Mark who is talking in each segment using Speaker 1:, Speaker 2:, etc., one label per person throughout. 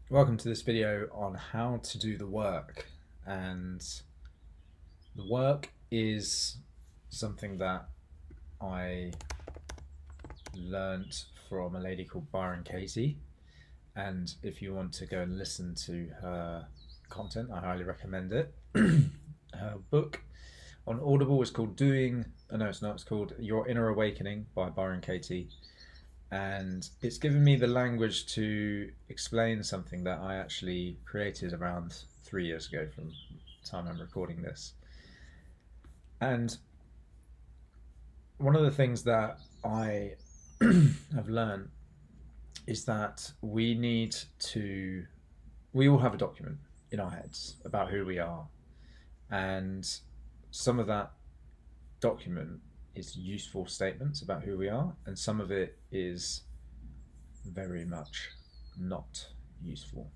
Speaker 1: Welcome to this video on how to do the work. And the work is something that I learnt from a lady called Byron Katie. And if you want to go and listen to her content, I highly recommend it. Her book on Audible is called it's called Your Inner Awakening by Byron Katie. And it's given me the language to explain something that I actually created around 3 years ago from the time I'm recording this. And one of the things that I have learned is that we all have a document in our heads about who we are. And some of that document is useful statements about who we are, and some of it is very much not useful.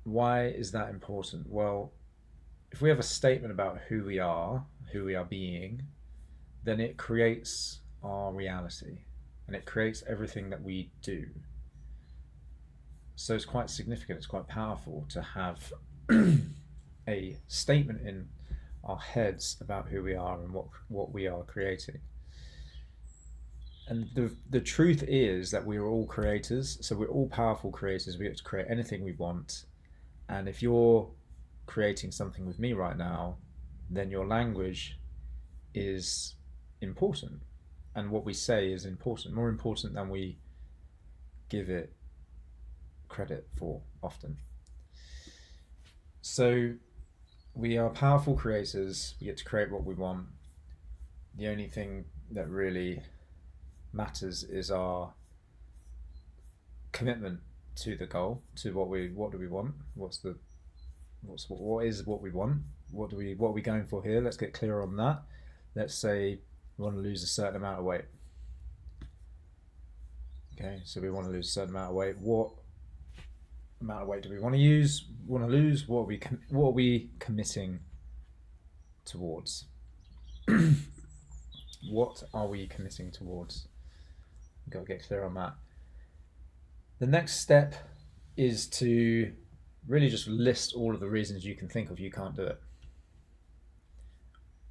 Speaker 1: Why is that important? Well, if we have a statement about who we are being, then it creates our reality and it creates everything that we do. So it's quite significant, it's quite powerful to have a statement in our heads about who we are and what we are creating. And the truth is that we are all creators, so we're all powerful creators. We get to create anything we want. And if you're creating something with me right now, then your language is important. And what we say is important, more important than we give it credit for often. So we are powerful creators. We get to create what we want. The only thing that really matters is our commitment to the goal, to what do we want? What is what we want? What are we going for here? Let's get clear on that. Let's say we want to lose a certain amount of weight. Okay, so we want to lose a certain amount of weight. What amount of weight do we want to lose? What are we committing towards? What are we committing towards? We've got to get clear on that. The next step is to really just list all of the reasons you can think of you can't do it.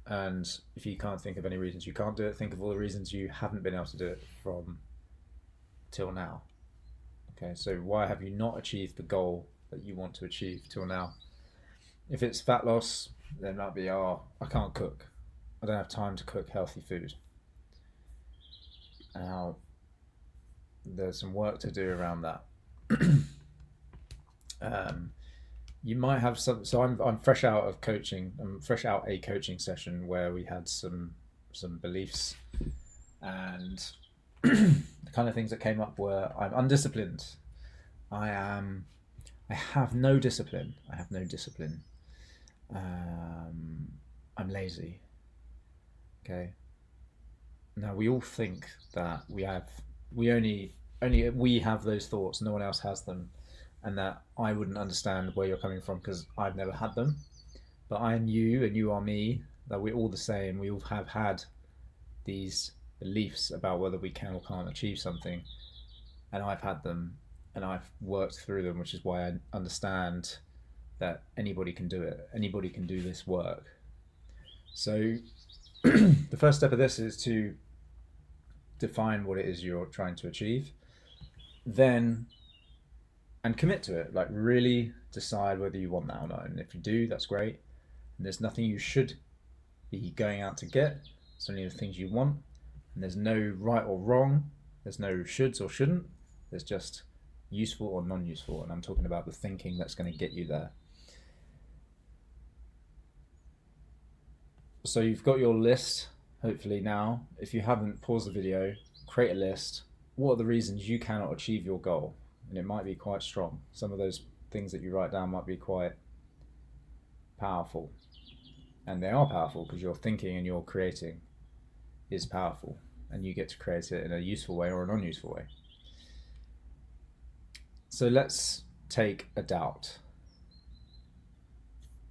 Speaker 1: And if you can't think of any reasons you can't do it, think of all the reasons you haven't been able to do it from till now. Okay, so why have you not achieved the goal that you want to achieve till now? If it's fat loss, then that'd be, I can't cook. I don't have time to cook healthy food. Now, there's some work to do around that. You might have some. So I'm fresh out of coaching. I'm fresh out a coaching session where we had some beliefs, and the kind of things that came up were I'm undisciplined. I have no discipline. I have no discipline. I'm lazy. Okay. Now we all think that we only we have those thoughts. No one else has them, and that I wouldn't understand where you're coming from because I've never had them. But I am you, and you are me. That we're all the same. We all have had these beliefs about whether we can or can't achieve something, and I've had them, and I've worked through them, which is why I understand that anybody can do it. Anybody can do this work. So the first step of this is to define what it is you're trying to achieve, then and commit to it. Like really decide whether you want that or not. And if you do, that's great. And there's nothing you should be going out to get. It's only the things you want. And there's no right or wrong. There's no shoulds or shouldn't. There's just useful or non-useful. And I'm talking about the thinking that's going to get you there. So you've got your list, hopefully now. If you haven't, pause the video, create a list. What are the reasons you cannot achieve your goal? And it might be quite strong. Some of those things that you write down might be quite powerful. And they are powerful because your thinking and your creating is powerful. And you get to create it in a useful way or a non-useful way. So let's take a doubt.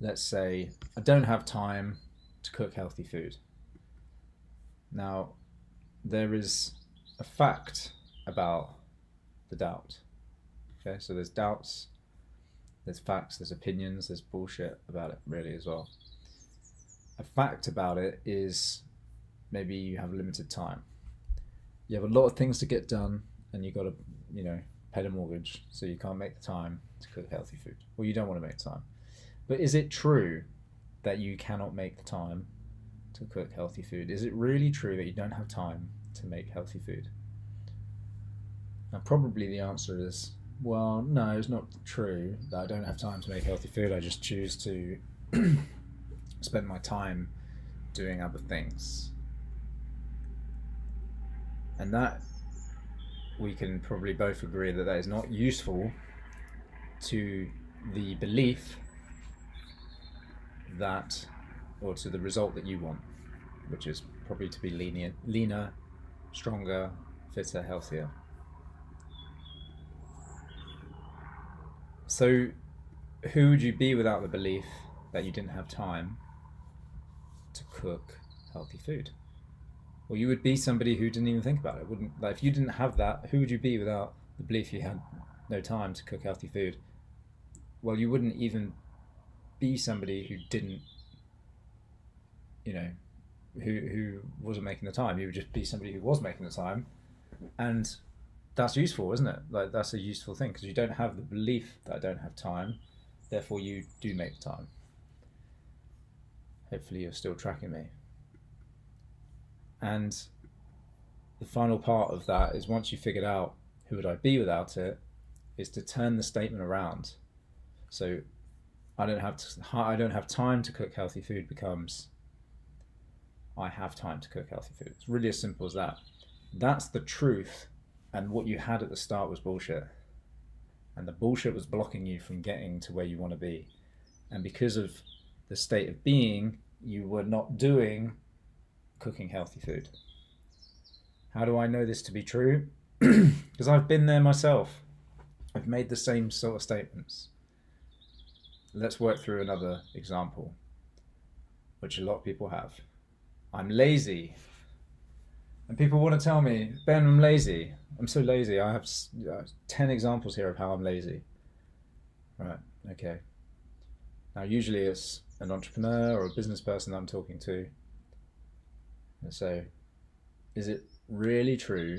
Speaker 1: Let's say, I don't have time to cook healthy food. Now, there is a fact about the doubt. Okay, so there's doubts, there's facts, there's opinions, there's bullshit about it really as well. A fact about it is maybe you have limited time. You have a lot of things to get done, and you got to, you know, pay the mortgage, so you can't make the time to cook healthy food, or you don't want to make the time. But is it true that you cannot make the time to cook healthy food? Is it really true that you don't have time to make healthy food? Now, probably the answer is, well, no, it's not true that I don't have time to make healthy food. I just choose to spend my time doing other things. And that, we can probably both agree that that is not useful to the belief that, or to the result that you want, which is probably to be leaner, stronger, fitter, healthier. So, who would you be without the belief that you didn't have time to cook healthy food? Well, you would be somebody who didn't even think about it. Wouldn't, like, if you didn't have that, who would you be without the belief you had no time to cook healthy food? Well, you wouldn't even be somebody who didn't, you know, who wasn't making the time. You would just be somebody who was making the time, and that's useful, isn't it? Like, that's a useful thing, because you don't have the belief that I don't have time, therefore you do make the time. Hopefully you're still tracking me. And the final part of that is, once you figured out who would I be without it, is to turn the statement around. So I don't have time to cook healthy food becomes I have time to cook healthy food. It's really as simple as that. That's the truth, and what you had at the start was bullshit. And the bullshit was blocking you from getting to where you want to be. And because of the state of being, you were not doing cooking healthy food. How do I know this to be true? Because I've been there myself. I've made the same sort of statements. Let's work through another example, which a lot of people have. I'm lazy. And people want to tell me, Ben, I'm lazy. I'm so lazy. I have 10 examples here of how I'm lazy. Right, okay. Now, usually it's an entrepreneur or a business person that I'm talking to. And so, is it really true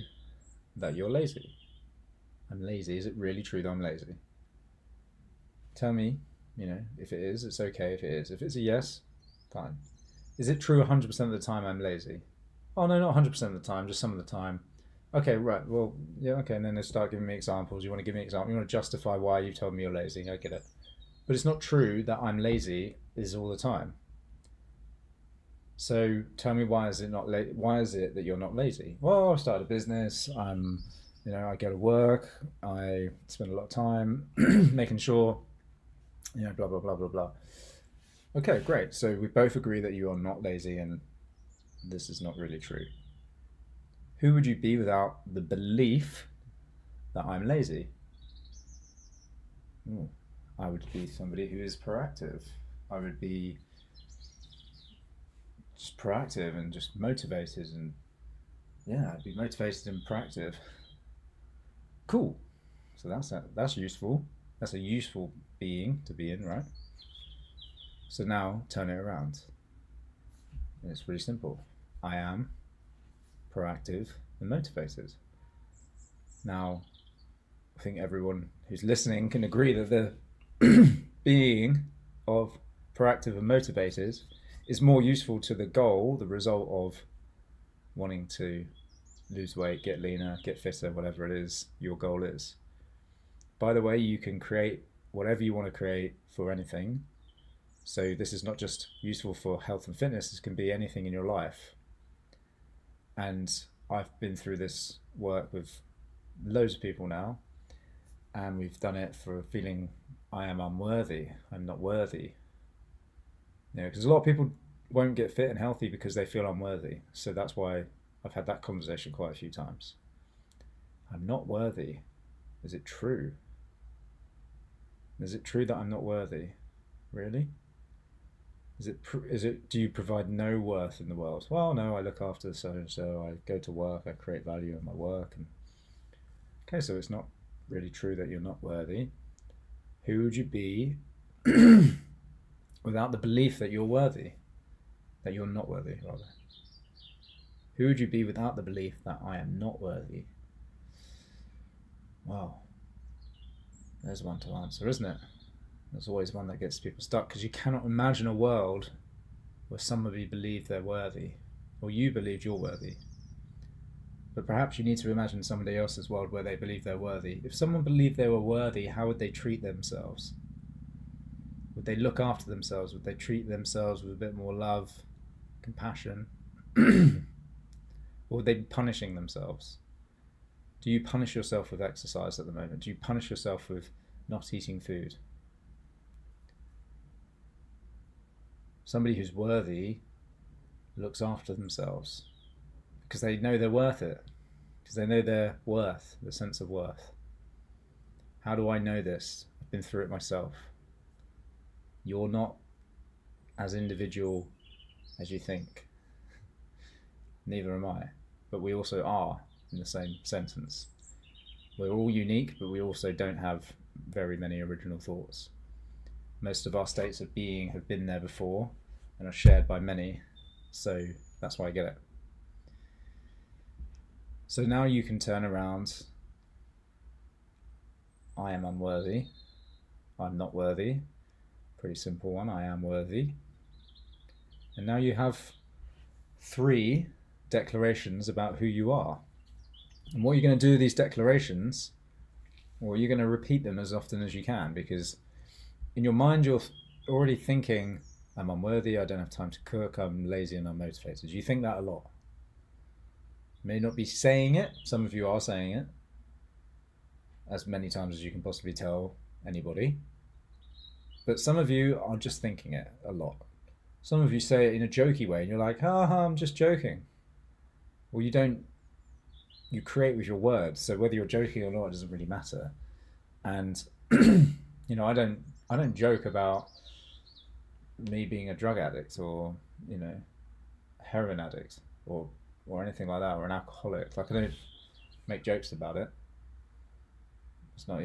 Speaker 1: that you're lazy? I'm lazy. Is it really true that I'm lazy? Tell me, if it is, it's okay if it is. If it's a yes, fine. Is it true 100% of the time I'm lazy? Oh, no, not 100% of the time, just some of the time. Okay, right, well, yeah, okay, and then they start giving me examples. You want to give me examples? You want to justify why you told me you're lazy. I get it. But it's not true that I'm lazy is all the time. So tell me, why is it not why is it that you're not lazy? Well, I started a business. I go to work. I spend a lot of time making sure, blah blah blah blah blah. Okay, great. So we both agree that you are not lazy, and this is not really true. Who would you be without the belief that I'm lazy? I would be somebody who is proactive. I would be just proactive and just motivated, and I'd be motivated and proactive. Cool. So that's useful. That's a useful being to be in, right? So now turn it around. And it's pretty simple. I am proactive and motivated. Now, I think everyone who's listening can agree that the being of proactive and motivated is more useful to the goal, the result of wanting to lose weight, get leaner, get fitter, whatever it is your goal is. By the way, you can create whatever you want to create for anything. So this is not just useful for health and fitness, this can be anything in your life. And I've been through this work with loads of people now, and we've done it for feeling I am unworthy, I'm not worthy. Because a lot of people won't get fit and healthy because they feel unworthy. So that's why I've had that conversation quite a few times. I'm not worthy. Is it true? Is it true that I'm not worthy? Really? Is it? Do you provide no worth in the world? Well, no, I look after so and so. I go to work. I create value in my work. And okay, so it's not really true that you're not worthy, who would you be without the belief that you're worthy? That you're not worthy, rather. Who would you be without the belief that I am not worthy? Well, there's one to answer, isn't it? There's always one that gets people stuck, because you cannot imagine a world where somebody believed they're worthy, or you believed you're worthy. But perhaps you need to imagine somebody else's world where they believe they're worthy. If someone believed they were worthy, how would they treat themselves? Would they look after themselves? Would they treat themselves with a bit more love, compassion? Or would they be punishing themselves? Do you punish yourself with exercise at the moment? Do you punish yourself with not eating food? Somebody who's worthy looks after themselves because they know they're worth it, because they know their worth, the sense of worth. How do I know this? I've been through it myself. You're not as individual as you think. Neither am I. But we also are in the same sentence. We're all unique, but we also don't have very many original thoughts. Most of our states of being have been there before and are shared by many, so that's why I get it. So now you can turn around. I am unworthy. I'm not worthy. Pretty simple one. I am worthy. And now you have 3 declarations about who you are. And what you're going to do with these declarations, well, you're going to repeat them as often as you can, because in your mind you're already thinking, I'm unworthy, I don't have time to cook, I'm lazy and unmotivated. You think that a lot. You may not be saying it. Some of you are saying it as many times as you can possibly tell anybody. But some of you are just thinking it a lot. Some of you say it in a jokey way and you're like, I'm just joking. Well, you create with your words, so whether you're joking or not, it doesn't really matter. And I don't joke about me being a drug addict or heroin addict or anything like that, or an alcoholic. Like, I don't make jokes about it. It's not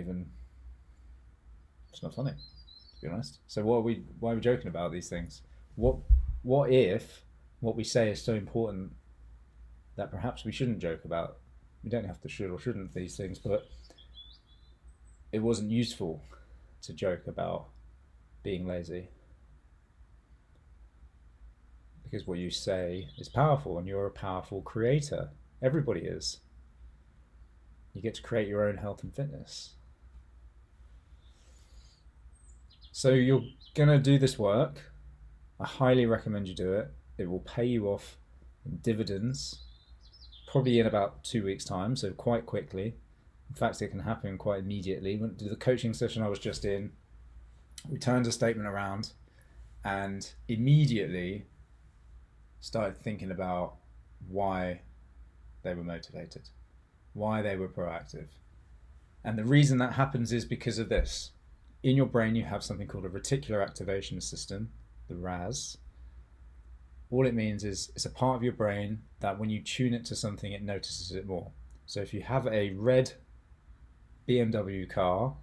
Speaker 1: funny, to be honest. So why are we joking about these things? What if what we say is so important that perhaps we shouldn't joke about? We don't have to should or shouldn't these things, but it wasn't useful to joke about being lazy, because what you say is powerful, and you're a powerful creator. Everybody is. You get to create your own health and fitness. So you're going to do this work. I highly recommend you do it. It will pay you off in dividends, probably in about 2 weeks' time, so quite quickly. In fact, it can happen quite immediately. When the coaching session I was just in, we turned a statement around and immediately started thinking about why they were motivated, why they were proactive. And the reason that happens is because of this. In your brain, you have something called a reticular activation system, the RAS. All it means is it's a part of your brain that when you tune it to something, it notices it more. So if you have a red BMW car,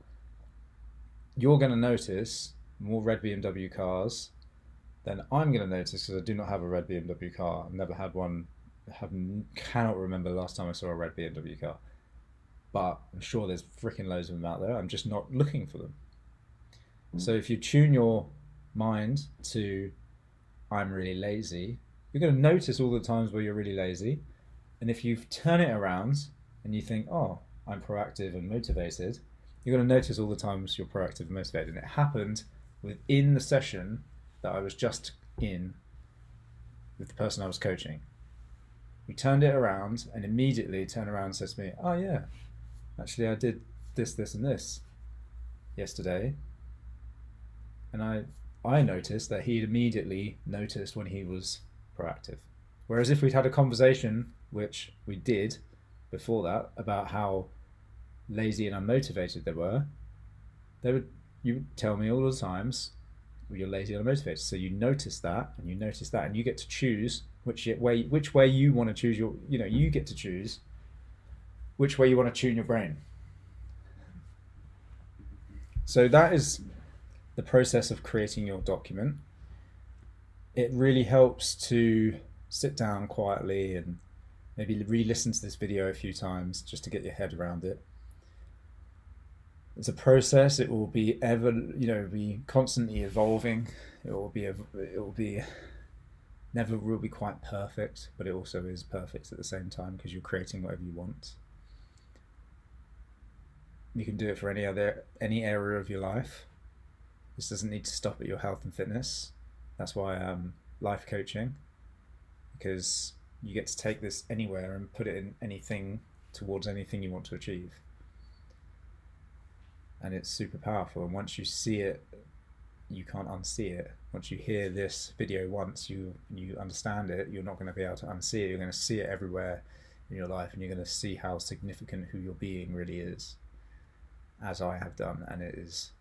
Speaker 1: you're going to notice more red BMW cars than I'm going to notice, because I do not have a red BMW car. I've never had one. Cannot remember the last time I saw a red BMW car. But I'm sure there's freaking loads of them out there. I'm just not looking for them. So if you tune your mind to I'm really lazy, you're going to notice all the times where you're really lazy. And if you turn it around and you think, I'm proactive and motivated, you're going to notice all the times you're proactive and motivated. And it happened within the session that I was just in with the person I was coaching. We turned it around, and immediately turned around and said to me, oh yeah, actually I did this, this and this yesterday. And I noticed that he'd immediately noticed when he was proactive. Whereas if we'd had a conversation, which we did before that, about how lazy and unmotivated they were, you would tell me all the times, well, you're lazy and unmotivated. So you notice that, and you notice that, and you get to choose which way you want to choose you get to choose which way you want to tune your brain. So that is the process of creating your document. It really helps to sit down quietly and maybe re-listen to this video a few times just to get your head around it. It's a process. It will be be constantly evolving. It will be never will be quite perfect, but it also is perfect at the same time because you're creating whatever you want. You can do it for any area of your life. This doesn't need to stop at your health and fitness. That's why life coaching, because you get to take this anywhere and put it in anything towards anything you want to achieve. And it's super powerful. And once you see it, you can't unsee it. Once you hear this video once, you understand it, you're not going to be able to unsee it. You're going to see it everywhere in your life, and you're going to see how significant who your being really is, as I have done. And it is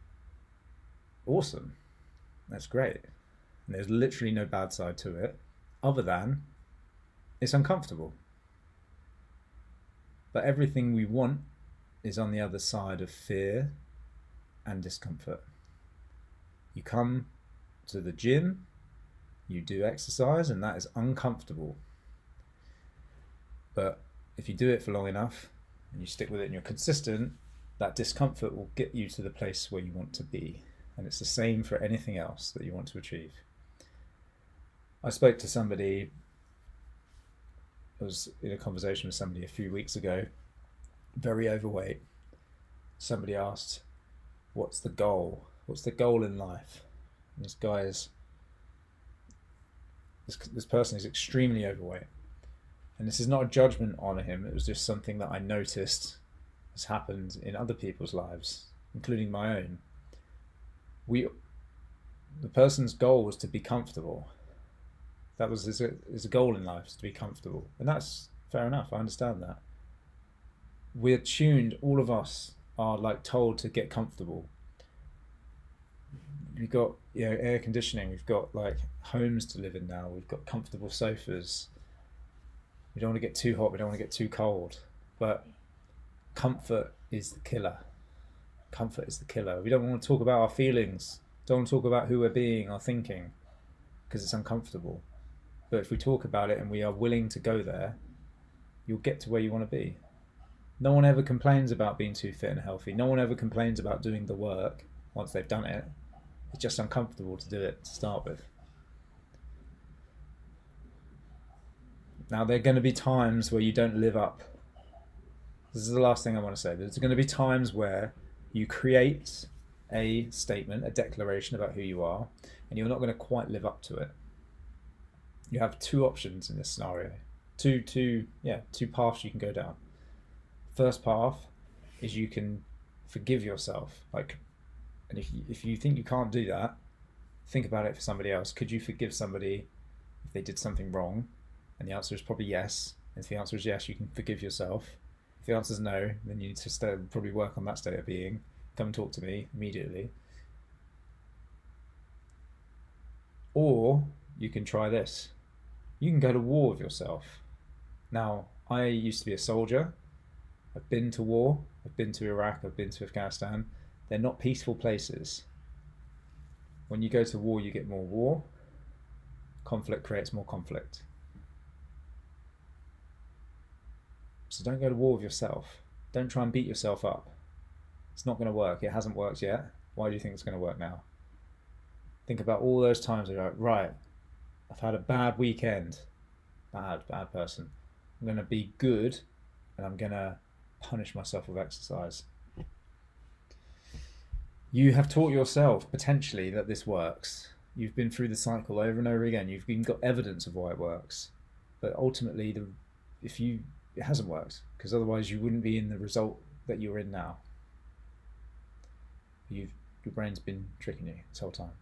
Speaker 1: awesome. That's great. And there's literally no bad side to it, other than it's uncomfortable. But everything we want is on the other side of fear and discomfort. You come to the gym, you do exercise, and that is uncomfortable. But if you do it for long enough and you stick with it and you're consistent, that discomfort will get you to the place where you want to be. And it's the same for anything else that you want to achieve. I spoke to somebody, I was in a conversation with somebody a few weeks ago, very overweight. Somebody asked, what's the goal? What's the goal in life? And this person is extremely overweight. And this is not a judgment on him. It was just something that I noticed has happened in other people's lives, including my own. The person's goal was to be comfortable. That was his goal in life, is to be comfortable. And that's fair enough. I understand that. We're tuned, all of us are like told to get comfortable. We've got air conditioning, we've got like homes to live in now, we've got comfortable sofas. We don't want to get too hot, we don't want to get too cold. But comfort is the killer. Comfort is the killer. We don't want to talk about our feelings, don't want to talk about who we're being or thinking, because it's uncomfortable. But if we talk about it and we are willing to go there, you'll get to where you want to be. No one ever complains about being too fit and healthy. No one ever complains about doing the work once they've done it. It's just uncomfortable to do it to start with. Now, there are going to be times where you don't live up. This is the last thing I want to say. There's going to be times where you create a statement, a declaration about who you are, and you're not going to quite live up to it. You have two options in this scenario. Two paths you can go down. First path is you can forgive yourself. And if you think you can't do that, think about it for somebody else. Could you forgive somebody if they did something wrong? And the answer is probably yes. And if the answer is yes, you can forgive yourself. If the answer is no, then you need to probably work on that state of being. Come and talk to me immediately. Or you can try this. You can go to war with yourself. Now, I used to be a soldier. I've been to war. I've been to Iraq. I've been to Afghanistan. They're not peaceful places. When you go to war, you get more war. Conflict creates more conflict. So don't go to war with yourself. Don't try and beat yourself up. It's not going to work. It hasn't worked yet. Why do you think it's going to work now? Think about all those times where you're like, right, I've had a bad weekend. Bad person. I'm going to be good and I'm going to punish myself with exercise. You have taught yourself potentially that this works. You've been through the cycle over and over again. You've even got evidence of why it works. But ultimately, it hasn't worked, because otherwise you wouldn't be in the result that you're in now. Your brain's been tricking you this whole time.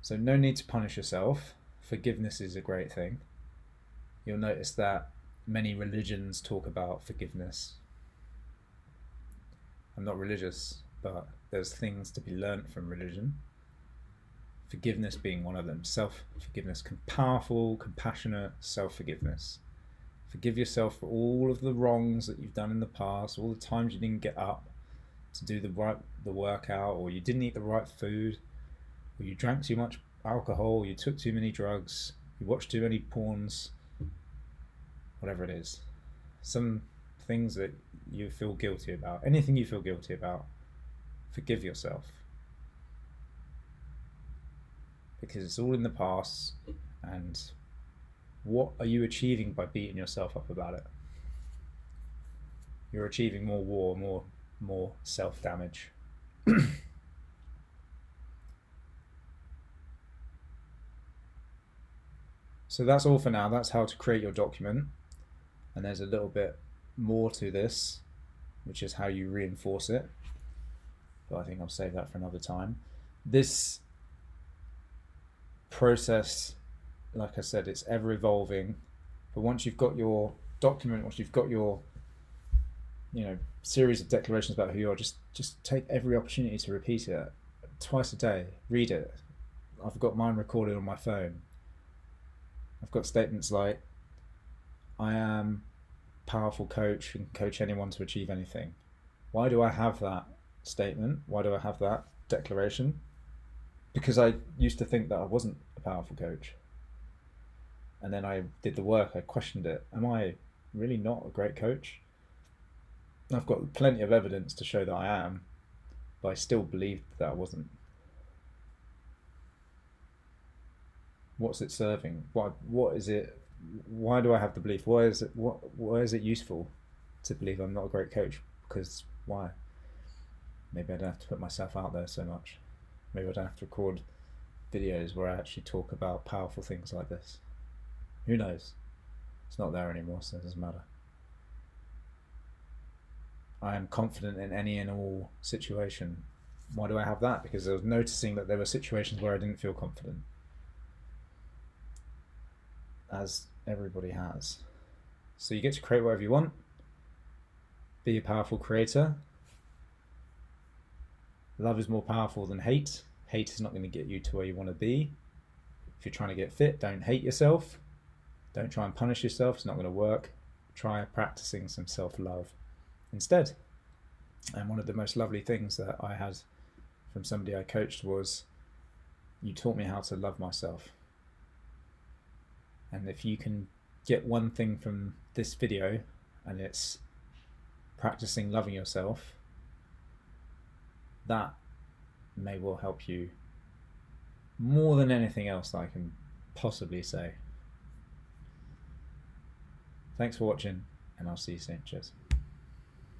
Speaker 1: So no need to punish yourself. Forgiveness is a great thing. You'll notice that many religions talk about forgiveness. I'm not religious, but there's things to be learnt from religion. Forgiveness being one of them. Self-forgiveness, powerful, compassionate self-forgiveness. Forgive yourself for all of the wrongs that you've done in the past, all the times you didn't get up to do the workout, or you didn't eat the right food, or you drank too much alcohol, you took too many drugs, you watched too many porns, whatever it is. Some things that you feel guilty about, anything you feel guilty about, forgive yourself. Because it's all in the past, and what are you achieving by beating yourself up about it? You're achieving more war, more self-damage. So that's all for now. That's how to create your document. And there's a little bit more to this, which is how you reinforce it. But I think I'll save that for another time. This process, like I said, it's ever evolving. But once you've got your document, once you've got your series of declarations about who you are, just take every opportunity to repeat it twice a day. Read it. I've got mine recorded on my phone. I've got statements like, I am a powerful coach and coach anyone to achieve anything. Why do I have that statement? Why do I have that declaration? Because I used to think that I wasn't a powerful coach. And then I did the work, I questioned it. Am I really not a great coach? I've got plenty of evidence to show that I am, but I still believed that I wasn't. What's it serving? What is it? Why do I have the belief? Why is it useful to believe I'm not a great coach? Because why? Maybe I don't have to put myself out there so much. Maybe I don't have to record videos where I actually talk about powerful things like this. Who knows? It's not there anymore, so it doesn't matter. I am confident in any and all situation. Why do I have that? Because I was noticing that there were situations where I didn't feel confident. As everybody has. So you get to create whatever you want. Be a powerful creator. Love is more powerful than hate. Hate is not going to get you to where you want to be. If you're trying to get fit, don't hate yourself. Don't try and punish yourself. It's not going to work. Try practicing some self-love instead. And one of the most lovely things that I had from somebody I coached was, you taught me how to love myself. And if you can get one thing from this video, and it's practicing loving yourself, that may well help you more than anything else that I can possibly say. Thanks for watching, and I'll see you soon. Cheers.